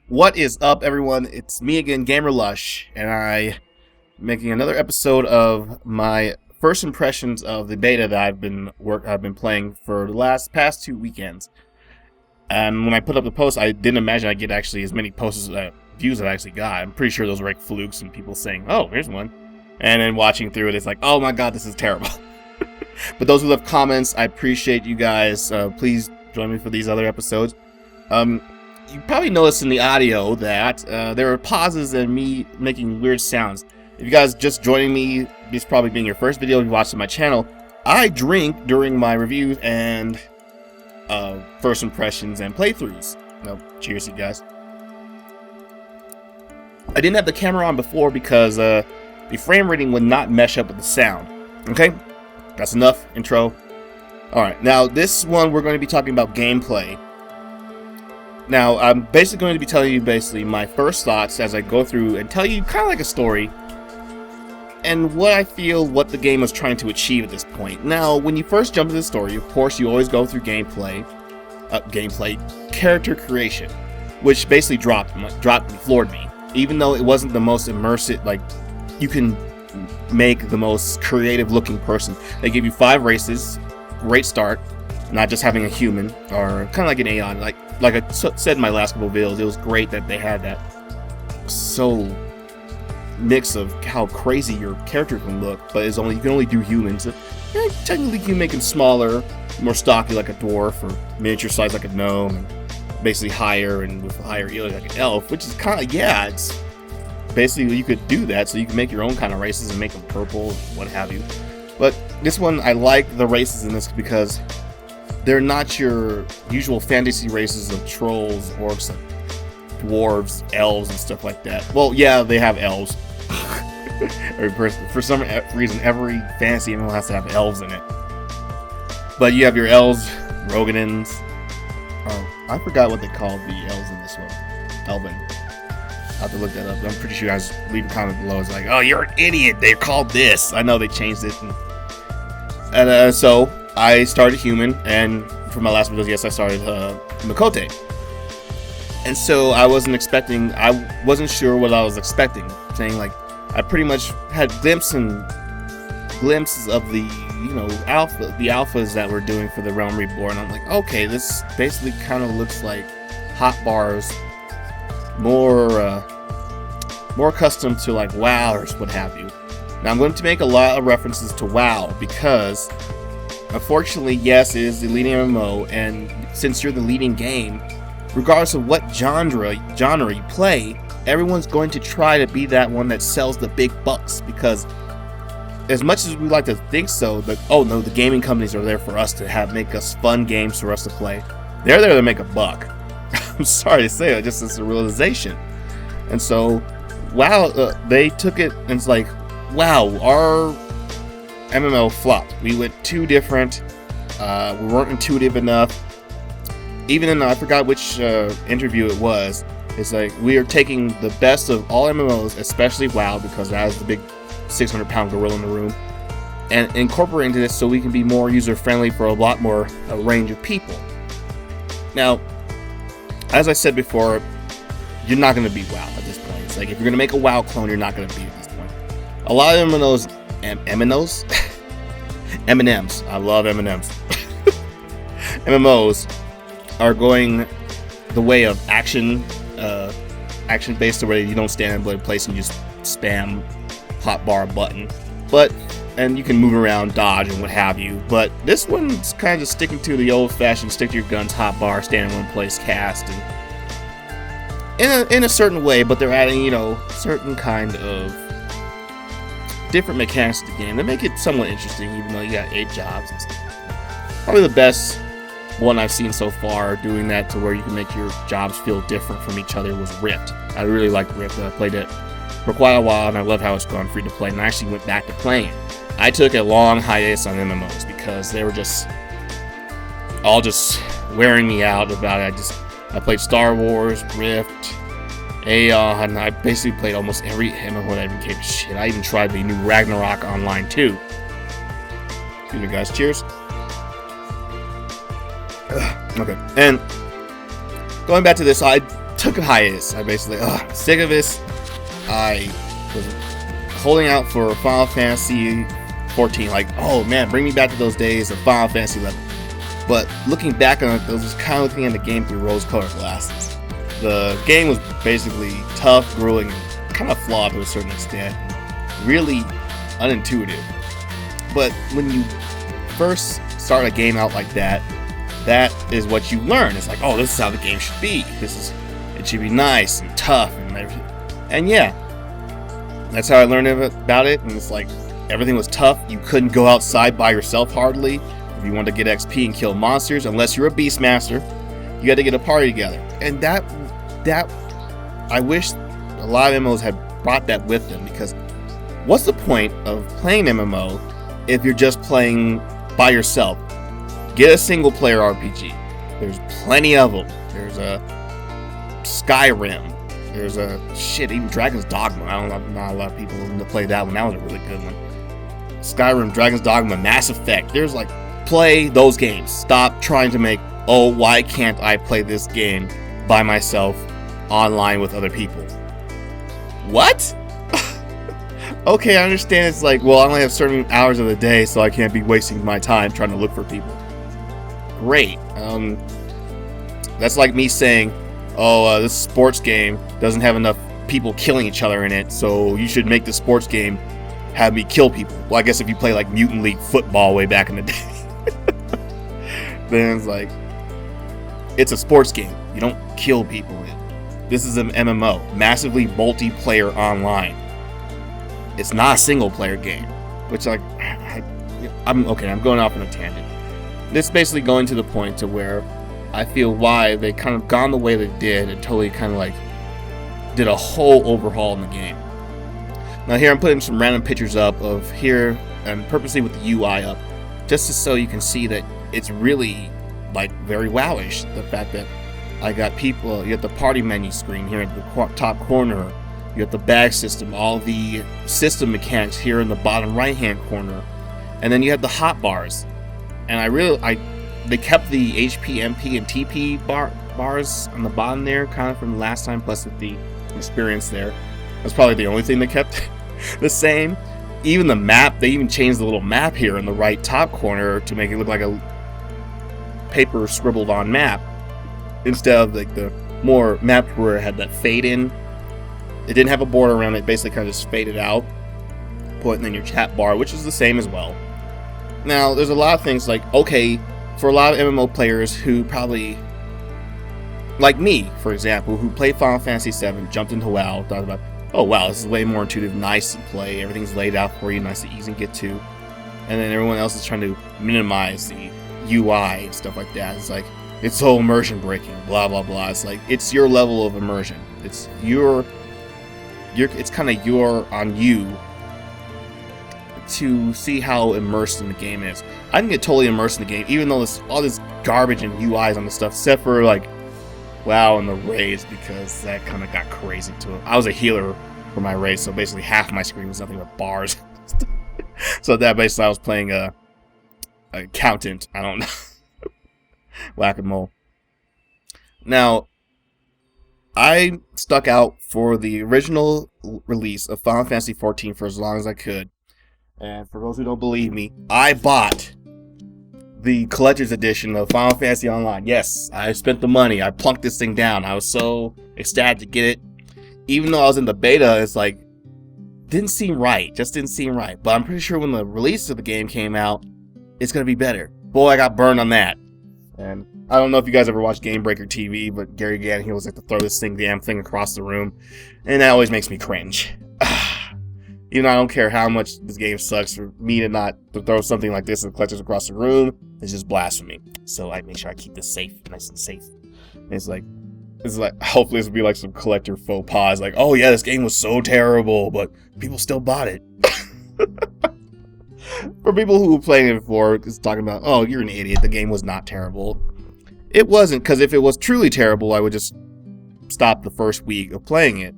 What is up, everyone? It's me again, Gamer Lush, and I'm making another episode of my first impressions of the beta that I've been playing for the past 2 weekends. And when I put up the post, I didn't imagine I'd get actually as many posts views as I actually got. I'm pretty sure those were like flukes and people saying, "Oh, here's one," and then watching through it, it's like, "Oh my god, this is terrible." But those who left comments, I appreciate you guys. Please join me for these other episodes. You probably noticed in the audio that there are pauses and me making weird sounds. If you guys just joining me, this probably being your first video you watched on my channel, I drink during my reviews and first impressions and playthroughs. Cheers, you guys. I didn't have the camera on before because the frame rating would not mesh up with the sound. Okay, that's enough intro. Alright, now this one we're going to be talking about gameplay. Now, I'm basically going to be telling you my first thoughts as I go through and tell you kind of like a story and what I feel what the game was trying to achieve at this point. Now, when you first jump into the story, of course, you always go through character creation, which basically floored me. Even though it wasn't the most immersive, like, you can make the most creative looking person. They give you 5 races, great start, not just having a human, or kind of like an Aeon, like I said in my last couple of videos, it was great that they had that mix of how crazy your character can look, but you can only do humans. Technically you can make them smaller, more stocky like a dwarf, or miniature size like a gnome, and basically higher and with higher elo like an elf, which is kind of, it's basically you could do that, so you can make your own kind of races and make them purple, what have you. But this one, I like the races in this because they're not your usual fantasy races of trolls, orcs, dwarves, elves, and stuff like that. Well, yeah, they have elves. For some reason, every fantasy MMO has to have elves in it. But you have your elves, Roganins. I forgot what they called the elves in this one. Elven. I'll have to look that up. I'm pretty sure you guys leave a comment below. It's like, "Oh, you're an idiot. They're called this." I know they changed it. And so I started human, and for my last videos, yes, I started Makote. And so I wasn't sure what I was expecting. Saying, like, I pretty much had glimpses of the, alphas that we're doing for the Realm Reborn. I'm like, okay, this basically kind of looks like hot bars, more accustomed to like WoW or what have you. Now I'm going to make a lot of references to WoW because, unfortunately, yes, it is the leading MMO, and since you're the leading game, regardless of what genre you play, everyone's going to try to be that one that sells the big bucks, because as much as we like to think so, the gaming companies are there for us to make us fun games for us to play. They're there to make a buck. I'm sorry to say it, just as a realization. And so, WoW, they took it and it's like, wow, our MMO flopped. We went too different. We weren't intuitive enough. Even in, I forgot which interview it was, it's like, we are taking the best of all MMOs, especially WoW, because that is the big 600-pound gorilla in the room, and incorporating this so we can be more user-friendly for a lot more range of people. Now, as I said before, you're not going to beat WoW at this point. It's like, if you're going to make a WoW clone, you're not going to beat it at this point. A lot of MMOs, M&Ms, I love M&Ms. MMOs are going the way of action-based, where you don't stand in a place and you just spam hotbar button, and you can move around, dodge, and what have you. But this one's kind of just sticking to the old-fashioned stick to your guns, hotbar, stand in one place, cast, and in a certain way. But they're adding, certain kind of different mechanics to the game that make it somewhat interesting, even though you got 8 jobs and stuff. Probably the best one I've seen so far doing that to where you can make your jobs feel different from each other was Rift. I really liked Rift. I played it for quite a while, and I love how it's gone free to play, and I actually went back to playing it. I took a long hiatus on MMOs because they were all wearing me out about it. I played Star Wars, Rift, Aeon. I basically played almost every MMO that even came to shit. I even tried the new Ragnarok Online too. Excuse me, guys. Cheers. Okay, and going back to this, I took a hiatus. I basically, sick of this. I was holding out for Final Fantasy 14. Like, oh man, bring me back to those days of Final Fantasy 11. But looking back on it, I was just kind of looking at the game through rose-colored glasses. The game was basically tough, grueling, and kind of flawed to a certain extent. Really unintuitive. But when you first start a game out like that, that is what you learn. It's like, oh, this is how the game should be. It should be nice and tough and everything. And yeah, that's how I learned about it. And it's like, everything was tough. You couldn't go outside by yourself hardly if you wanted to get XP and kill monsters, unless you're a Beastmaster. You had to get a party together. And that I wish a lot of MMOs had brought that with them, because what's the point of playing MMO if you're just playing by yourself? Get a single player RPG. There's plenty of them. There's a Skyrim. There's even Dragon's Dogma. I don't know, not a lot of people to play that one. That was a really good one. Skyrim, Dragon's Dogma, Mass Effect. There's like, play those games. Stop trying to make, oh, why can't I play this game by myself online with other people? What? Okay, I understand it's like, well, I only have certain hours of the day, so I can't be wasting my time trying to look for people. Great. That's like me saying, oh, this sports game doesn't have enough people killing each other in it, so you should make the sports game have me kill people. Well, I guess if you play like Mutant League football way back in the day, then it's like, it's a sports game. You don't kill people in it. This is an MMO, massively multiplayer online. It's not a single player game, which I'm going off on a tangent. This is basically going to the point to where I feel why they kind of gone the way they did and totally kind of like did a whole overhaul in the game. Now here I'm putting some random pictures up of here, and purposely with the UI up, just so you can see that it's really like very wowish. The fact that I got people, you have the party menu screen here at the top corner, you have the bag system, all the system mechanics here in the bottom right hand corner, and then you have the hotbars. And they kept the HP, MP, and TP bars on the bottom there, kind of from the last time, plus with the experience there. That's probably the only thing they kept the same. Even the map, they even changed the little map here in the right top corner to make it look like a paper scribbled on map, instead of like the more maps where it had that fade in. It didn't have a border around it, basically kind of just faded out, pointing in your chat bar, which is the same as well. Now, there's a lot of things like, okay, for a lot of MMO players who probably, like me, for example, who played Final Fantasy VII, jumped into WoW, thought about, oh wow, this is way more intuitive, nice to play, everything's laid out for you, nice to easy to get to, and then everyone else is trying to minimize the UI and stuff like that. It's like, it's so immersion breaking, blah blah blah. It's like, it's your level of immersion. It's kind of on you to see how immersed in the game is. I can get totally immersed in the game, even though there's all this garbage and UIs on the stuff, except for like WoW and the raids, because that kind of got crazy to it. I was a healer for my raids, so basically half my screen was nothing but bars. So that basically I was playing a accountant. I don't know. Whack-a-mole. Now, I stuck out for the original release of Final Fantasy XIV for as long as I could. And for those who don't believe me, I bought the collector's edition of Final Fantasy Online. Yes, I spent the money. I plunked this thing down. I was so ecstatic to get it. Even though I was in the beta, it's like, didn't seem right. Just didn't seem right. But I'm pretty sure when the release of the game came out, it's going to be better. Boy, I got burned on that. And I don't know if you guys ever watched Game Breaker TV, but Gary Gann, he always like to throw this damn thing across the room. And that always makes me cringe. Even though I don't care how much this game sucks, for me to throw something like this in collectors across the room is just blasphemy. So I make sure I keep this safe, nice and safe. And it's like, hopefully this will be like some collector faux pas, like, oh yeah, this game was so terrible, but people still bought it. For people who played it before, it's talking about, oh, you're an idiot, the game was not terrible. It wasn't, because if it was truly terrible, I would just stop the first week of playing it,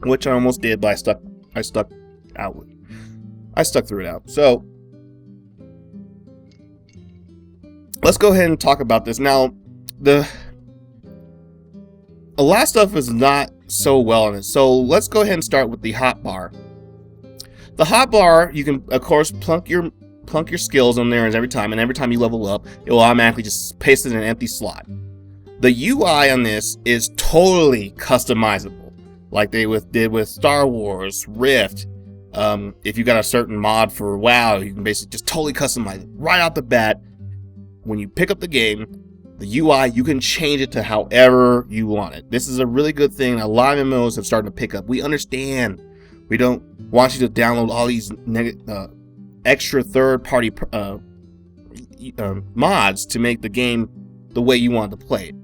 which I almost did, but I stuck through it out. So let's go ahead and talk about this now. a lot of stuff is not so well in it. So let's go ahead and start with the hotbar. The hotbar, you can of course plunk your skills on there every time, and every time you level up, it will automatically just paste it in an empty slot. The UI on this is totally customizable, like they did with Star Wars, Rift. If you got a certain mod for WoW, you can basically just totally customize it right out the bat. When you pick up the game, the UI, you can change it to however you want it. This is a really good thing. A lot of MMOs have started to pick up. We understand. We don't want you to download all these extra third-party mods to make the game the way you want to play it.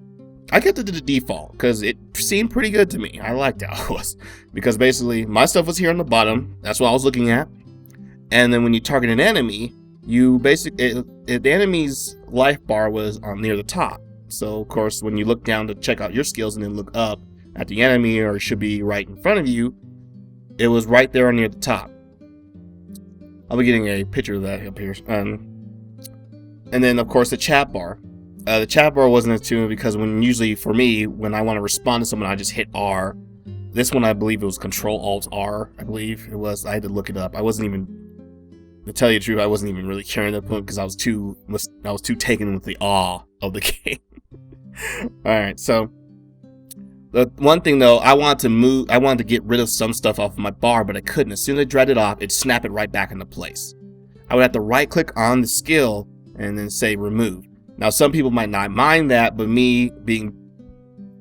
I kept it to the default because it seemed pretty good to me. I liked how it was, because basically my stuff was here on the bottom. That's what I was looking at. And then when you target an enemy, you basically the enemy's life bar was near the top. So of course, when you look down to check out your skills and then look up at the enemy, or it should be right in front of you, it was right there near the top. I'll be getting a picture of that up here. And then of course the chat bar. The chat bar wasn't as tuned because usually for me, when I want to respond to someone, I just hit R. This one, I believe it was Control Alt R. I believe it was. I had to look it up. I wasn't even, to tell you the truth, I wasn't even really caring at that point because I was too taken with the awe of the game. All right, so the one thing though, I wanted to get rid of some stuff off of my bar, but I couldn't. As soon as I dragged it off, it'd snap it right back into place. I would have to right click on the skill and then say remove. Now, some people might not mind that, but me being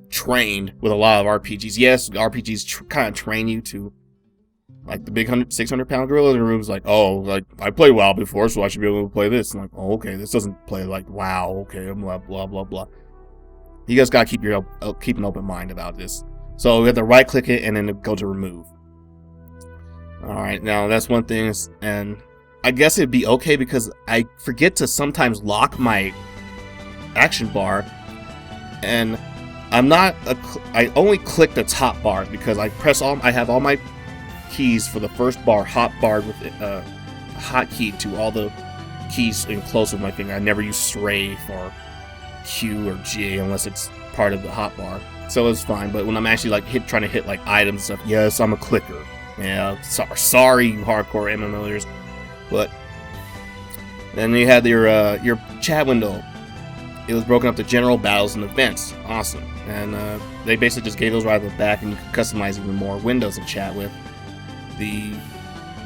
trained with a lot of RPGs, yes, RPGs kind of train you to, like the big 600-pound gorilla in the room is like, oh, like I played WoW before, so I should be able to play this. I'm like, oh, okay, this doesn't play like WoW, okay, blah blah blah blah. You guys gotta keep an open mind about this. So we have to right click it and then go to remove. All right, now that's one thing, and I guess it'd be okay because I forget to sometimes lock my action bar, and I only click the top bar because I have all my keys for the first bar hotbarred with a hotkey to all the keys enclosed with my finger. I never use strafe or Q or J unless it's part of the hotbar, so it's fine. But when I'm actually like trying to hit like items and stuff, yes, I'm a clicker. Yeah, sorry, you hardcore MMOers. But then you had your chat window. It was broken up to general, battles, and events. Awesome. And they basically just gave those right at the back, and you can customize even more windows to chat with. The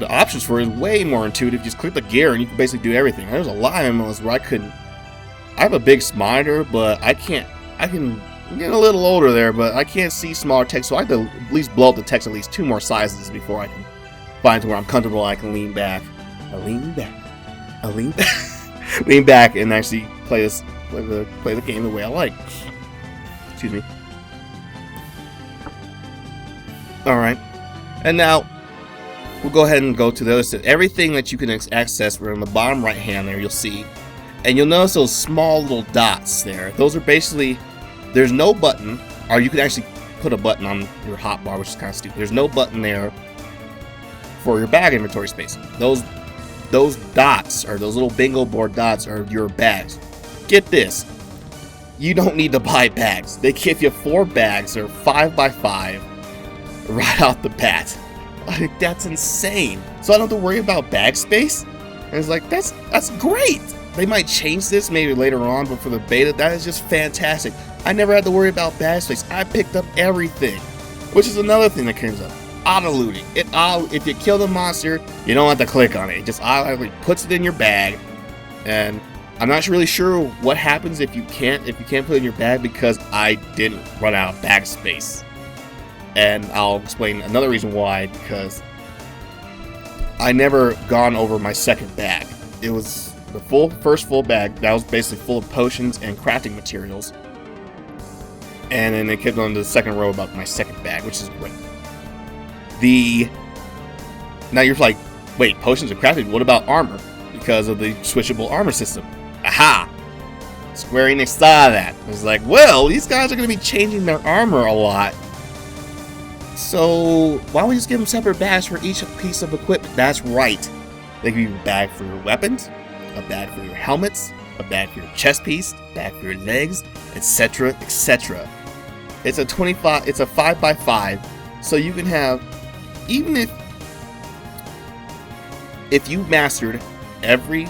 options for it is way more intuitive. Just click the gear and you can basically do everything. There's a lot of MMOs where I have a big monitor, but I can get a little older there, but I can't see smaller text, so I have to at least blow up the text at least 2 more sizes before I can find to where I'm comfortable and I can lean back. Lean back and actually play the game the way I like. Excuse me. Alright. And now we'll go ahead and go to the other side. Everything that you can access, we're on the bottom right hand there, you'll see. And you'll notice those small little dots there. Those are basically, there's no button, or you can actually put a button on your hotbar, which is kind of stupid. There's no button there for your bag inventory space. Those dots, or those little bingo board dots, are your bags. Get this, you don't need to buy bags. They give you 4 bags, or 5x5, right off the bat. Like, that's insane. So I don't have to worry about bag space. And it's like, that's great. They might change this maybe later on, but for the beta, that is just fantastic. I never had to worry about bag space. I picked up everything, which is another thing that comes up. Auto looting. If you kill the monster, you don't have to click on it. It just automatically puts it in your bag. And I'm not really sure what happens if you can't put it in your bag, because I didn't run out of bag space. And I'll explain another reason why, because I never gone over my second bag. It was the first full bag that was basically full of potions and crafting materials. And then it kept on to the second row about my second bag, which is great. Now you're like, wait, potions are crafted, what about armor? Because of the switchable armor system. Aha! Square Enix saw that. It was like, well, these guys are going to be changing their armor a lot. So why don't we just give them separate bags for each piece of equipment? That's right. They give you a bag for your weapons, a bag for your helmets, a bag for your chest piece, a bag for your legs, etc., etc. It's a 25. It's a 5x5, so you can have, even if you mastered every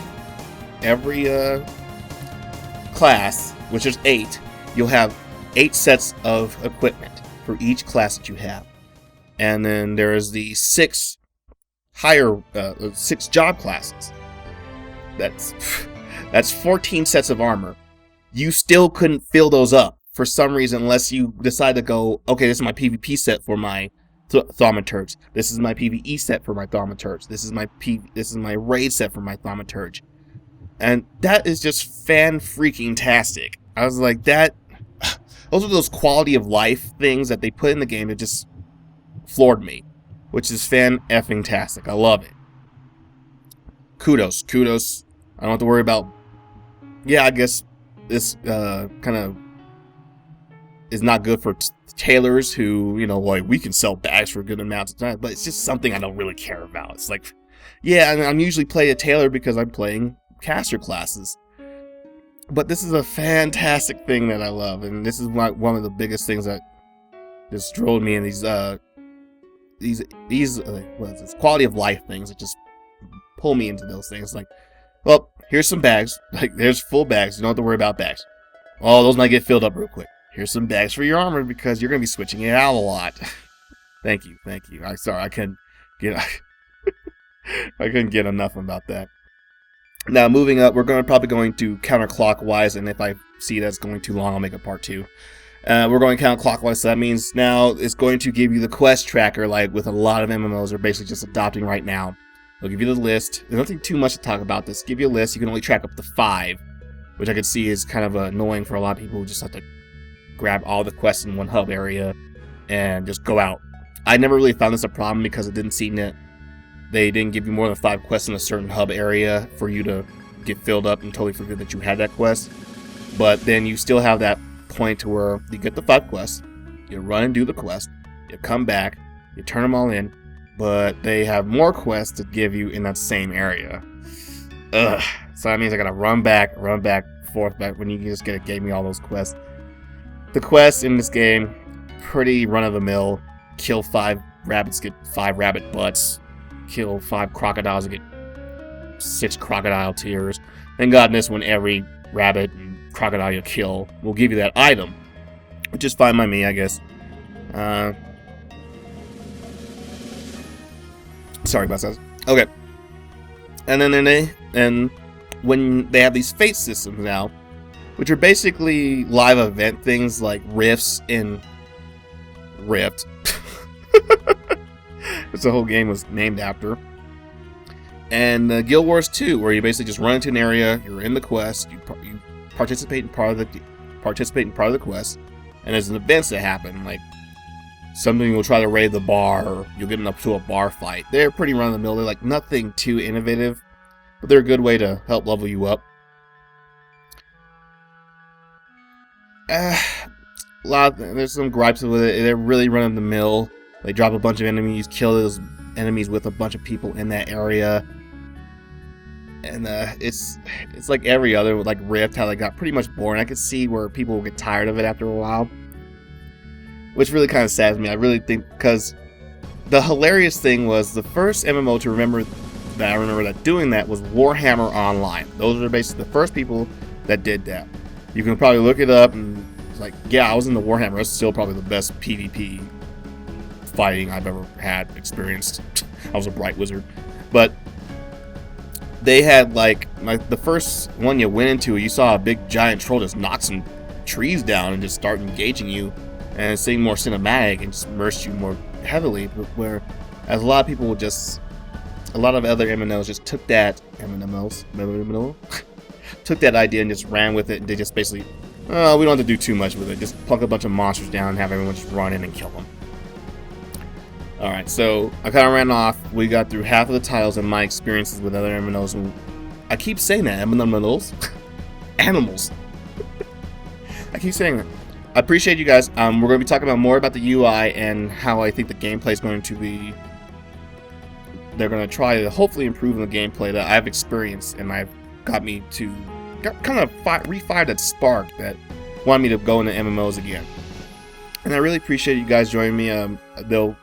class, which is 8, you'll have 8 sets of equipment for each class that you have, and then there is the 6 job classes. That's 14 sets of armor. You still couldn't fill those up for some reason unless you decide to go, okay, this is my PvP set for my thaumaturge. This is my PvE set for my thaumaturge. This is my raid set for my thaumaturge. And that is just fan-freaking-tastic. I was like, those are those quality of life things that they put in the game that just floored me, which is fan-effing-tastic. I love it. Kudos. I don't have to worry about, I guess this kind of is not good for tailors who, like, we can sell bags for good amounts of time, but it's just something I don't really care about. It's like, I'm usually play a tailor because I'm playing caster classes. But this is a fantastic thing that I love, and this is one of the biggest things that just drove me in these what is this, quality of life things that just pull me into those things. Like, well, here's some bags. Like, there's full bags. You don't have to worry about bags. Oh, those might get filled up real quick. Here's some bags for your armor because you're gonna be switching it out a lot. Thank you. I'm sorry, I couldn't get enough about that. Now, moving up, we're probably going to counterclockwise, and if I see that's going too long, I'll make a part 2. We're going counterclockwise, so that means now it's going to give you the quest tracker, like with a lot of MMOs are basically just adopting right now. It'll give you the list. There's nothing too much to talk about this. Give you a list. You can only track up to 5, which I could see is kind of annoying for a lot of people who just have to grab all the quests in one hub area and just go out. I never really found this a problem because it didn't seem that they didn't give you more than 5 quests in a certain hub area for you to get filled up and totally forget that you had that quest. But then you still have that point to where you get the 5 quests, you run and do the quest, you come back, you turn them all in, but they have more quests to give you in that same area. Ugh. So that means I gotta run back, forth back when you just gave me all those quests. The quests in this game, pretty run-of-the-mill. Kill 5 rabbits, get 5 rabbit butts. Kill 5 crocodiles, and get 6 crocodile tears. Thank God in this one, every rabbit and crocodile you kill will give you that item, which is fine by me, I guess. Sorry about that. Okay. And then when they have these fate systems now, which are basically live event things like rifts in Rift. Which the whole game was named after. And Guild Wars 2, where you basically just run into an area, you're in the quest, you participate in part of the quest, and there's events that happen, like something will try to raid the bar, or you'll get up to a bar fight. They're pretty run-of-the-mill. They're like nothing too innovative, but they're a good way to help level you up. There's some gripes with it. They're really run-of-the-mill. They drop a bunch of enemies, kill those enemies with a bunch of people in that area, and it's like every other, like Rift, how they got pretty much boring. I could see where people will get tired of it after a while, which really kind of saddens me. I really think, because the hilarious thing was the first MMO to remember that doing that was Warhammer Online. Those are basically the first people that did that. You can probably look it up, and it's like, yeah, I was in the Warhammer. It's still probably the best PvP fighting I've ever had experienced. I was a bright wizard, but they had like the first one you went into, you saw a big giant troll just knock some trees down and just start engaging you, and it seemed more cinematic and just immersed you more heavily. Where as a lot of people a lot of other MMOs just took that took that idea and just ran with it, and they just basically, we don't have to do too much with it. Just plunk a bunch of monsters down and have everyone just run in and kill them. Alright, so I kind of ran off. We got through half of the titles and my experiences with other MMOs. And I keep saying that, MMOs. Animals. I keep saying that. I appreciate you guys. We're going to be talking about more about the UI and how I think the gameplay is going to be. They're going to try to hopefully improve the gameplay that I've experienced, and I've got kind of refired that spark that wanted me to go into MMOs again. And I really appreciate you guys joining me. They'll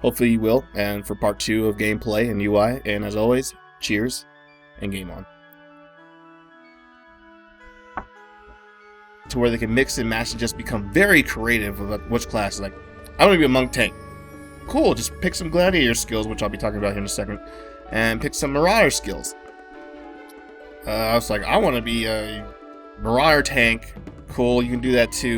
hopefully you will, and for part 2 of gameplay and UI. And as always, cheers and game on. To where they can mix and match and just become very creative about which class. Like, I want to be a monk tank. Cool, just pick some gladiator skills, which I'll be talking about here in a second, and pick some marauder skills. I was like, I want to be a marauder tank. Cool, you can do that too.